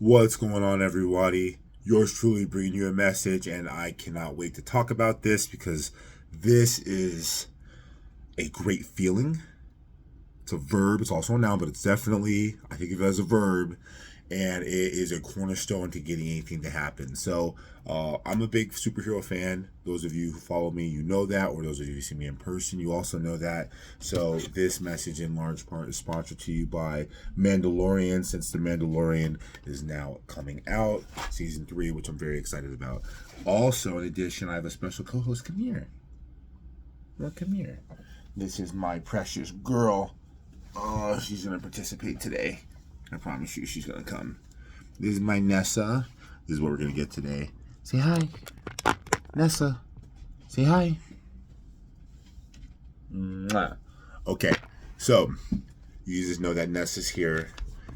What's going on, everybody? Yours truly bringing you a message, and I cannot wait to talk about this because this is a great feeling. It's a verb, it's also a noun, but it's definitely, I think of it as a verb, and it is a cornerstone to getting anything to happen. So, I'm a big superhero fan. Those of you who follow me, you know that, or those of you who see me in person, you also know that. So, this message in large part is sponsored to you by Mandalorian, since The Mandalorian is now coming out, season 3, which I'm very excited about. Also, in addition, I have a special co host. Come here. Well, come here. This is my precious girl. Oh, she's gonna participate today. I promise you, she's gonna come. This is my Nessa. This is what we're gonna get today. Say hi, Nessa. Say hi. Mwah. Okay, so you just know that Nessa's here.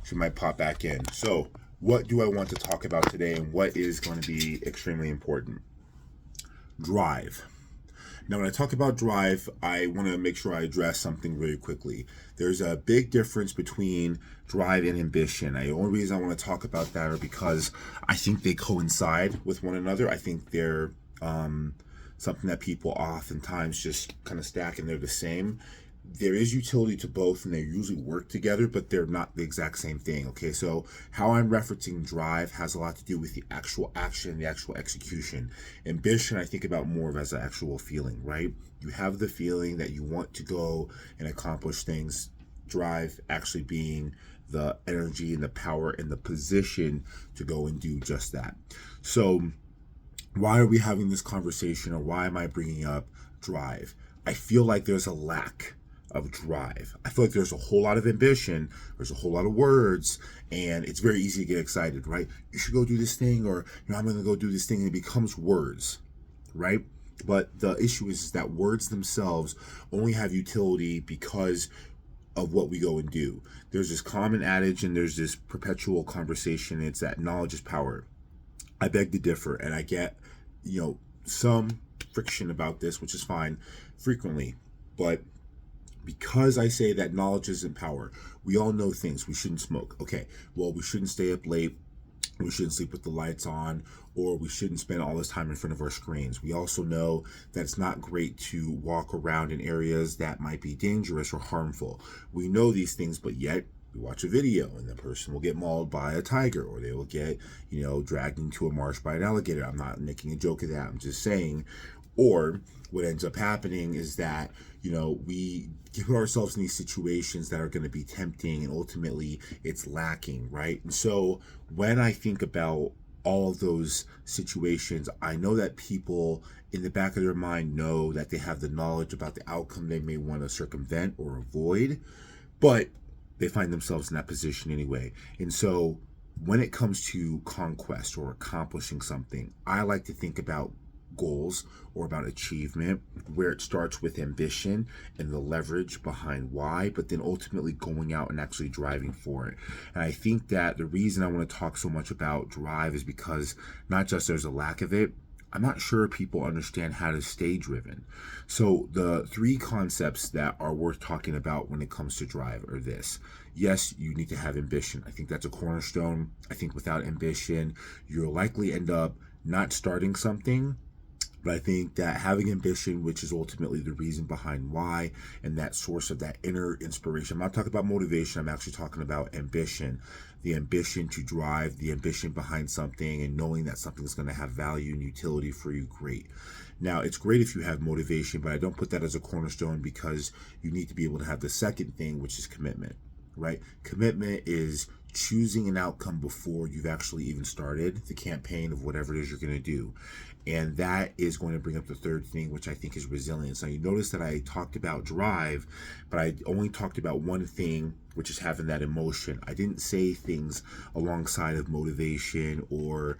She might pop back in. So, what do I want to talk about today, and what is going to be extremely important? Drive. Now, when I talk about drive, I want to make sure I address something really quickly. There's a big difference between drive and ambition. The only reason I want to talk about that are because I think they coincide with one another. I think they're something that people oftentimes just kind of stack and they're the same. There is utility to both and they usually work together, but they're not the exact same thing. Okay, so how I'm referencing drive has a lot to do with the actual action, the actual execution. Ambition, I think about more of as an actual feeling, right? You have the feeling that you want to go and accomplish things. Drive actually being the energy and the power and the position to go and do just that. So, why are we having this conversation, or why am I bringing up drive? I feel like there's a lack of drive. I feel like there's a whole lot of ambition, there's a whole lot of words, and it's very easy to get excited, right? You should go do this thing, or I'm going to go do this thing, and it becomes words, right? But the issue is that words themselves only have utility because of what we go and do. There's this common adage, and there's this perpetual conversation. It's that knowledge is power. I beg to differ, and I get, some friction about this, which is fine, frequently. But because I say that knowledge isn't power, we all know things. We shouldn't smoke. Okay, well, we shouldn't stay up late. We shouldn't sleep with the lights on, or we shouldn't spend all this time in front of our screens. We also know that it's not great to walk around in areas that might be dangerous or harmful. We know these things, but yet we watch a video and the person will get mauled by a tiger, or they will get, dragged into a marsh by an alligator. I'm not making a joke of that. I'm just saying. Or what ends up happening is that, we give ourselves in these situations that are going to be tempting, and ultimately it's lacking, right? And so when I think about all of those situations, I know that people in the back of their mind know that they have the knowledge about the outcome they may want to circumvent or avoid, but they find themselves in that position anyway. And so when it comes to conquest or accomplishing something, I like to think about goals or about achievement, where it starts with ambition and the leverage behind why, but then ultimately going out and actually driving for it. And I think that the reason I want to talk so much about drive is because not just there's a lack of it, I'm not sure people understand how to stay driven. So the three concepts that are worth talking about when it comes to drive are this. Yes, you need to have ambition. I think that's a cornerstone. I think without ambition, you'll likely end up not starting something. But I think that having ambition, which is ultimately the reason behind why, and that source of that inner inspiration. I'm not talking about motivation. I'm actually talking about ambition. The ambition to drive, the ambition behind something, and knowing that something's going to have value and utility for you, great. Now, it's great if you have motivation, but I don't put that as a cornerstone, because you need to be able to have the second thing, which is commitment, right? Commitment is choosing an outcome before you've actually even started the campaign of whatever it is you're going to do. And that is going to bring up the third thing, which I think is resilience. Now, you notice that I talked about drive, but I only talked about one thing, which is having that emotion. I didn't say things alongside of motivation or,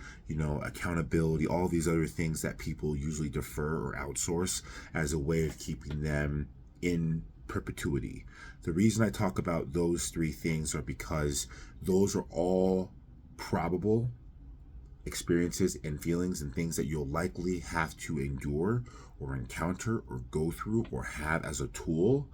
accountability, all these other things that people usually defer or outsource as a way of keeping them in perpetuity. The reason I talk about those three things are because those are all probable experiences and feelings and things that you'll likely have to endure or encounter or go through or have as a tool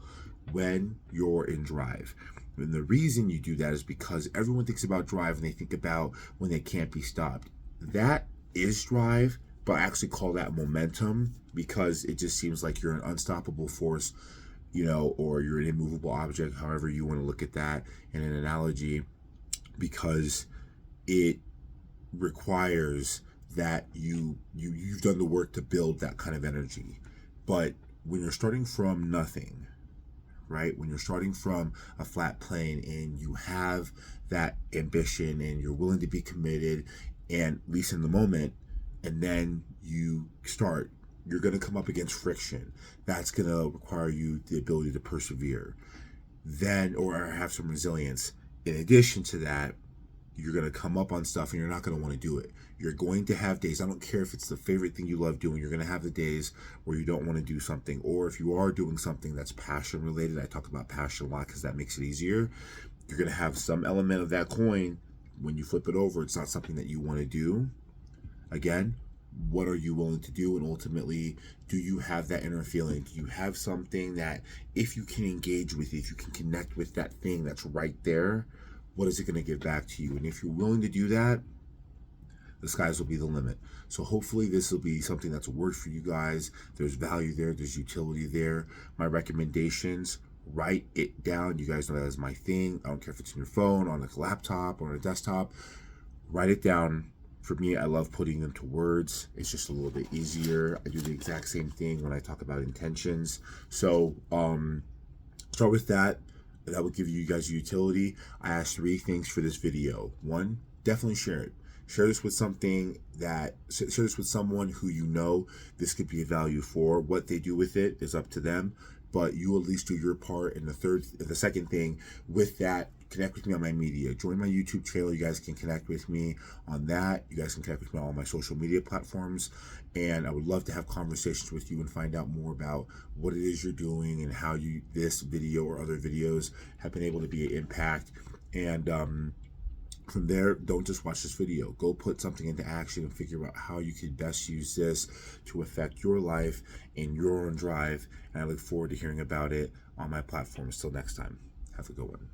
when you're in drive. And the reason you do that is because everyone thinks about drive and they think about when they can't be stopped. That is drive, but I actually call that momentum because it just seems like you're an unstoppable force, or you're an immovable object, however you want to look at that in an analogy, because it requires that you've done the work to build that kind of energy. But when you're starting from nothing, right? When you're starting from a flat plane and you have that ambition and you're willing to be committed, and at least in the moment, and then you're going to come up against friction. That's going to require you the ability to persevere, then, or have some resilience. In addition to that, you're going to come up on stuff and you're not going to want to do it. You're going to have days, I don't care if it's the favorite thing you love doing, you're going to have the days where you don't want to do something. Or if you are doing something that's passion related, I talk about passion a lot because that makes it easier. You're going to have some element of that coin when you flip it over, it's not something that you want to do. Again, what are you willing to do? And ultimately, do you have that inner feeling? Do you have something that if you can engage with, if you can connect with that thing that's right there, what is it going to give back to you? And if you're willing to do that, the skies will be the limit. So hopefully this will be something that's a word for you guys. There's value there. There's utility there. My recommendations, write it down. You guys know that is my thing. I don't care if it's on your phone, on a laptop, or on a desktop. Write it down. For me, I love putting them to words. It's just a little bit easier. I do the exact same thing when I talk about intentions. So start with that. That will give you guys utility. I asked 3 things for this video. 1, definitely share it. Share this with share this with someone who you know this could be a value for. What they do with it is up to them, but you at least do your part. And the second thing with that, connect with me on my media. Join my YouTube channel. You guys can connect with me on that. You guys can connect with me on all my social media platforms. And I would love to have conversations with you and find out more about what it is you're doing and how this video or other videos have been able to be an impact. And from there, don't just watch this video. Go put something into action and figure out how you can best use this to affect your life and your own drive. And I look forward to hearing about it on my platforms. Till next time, have a good one.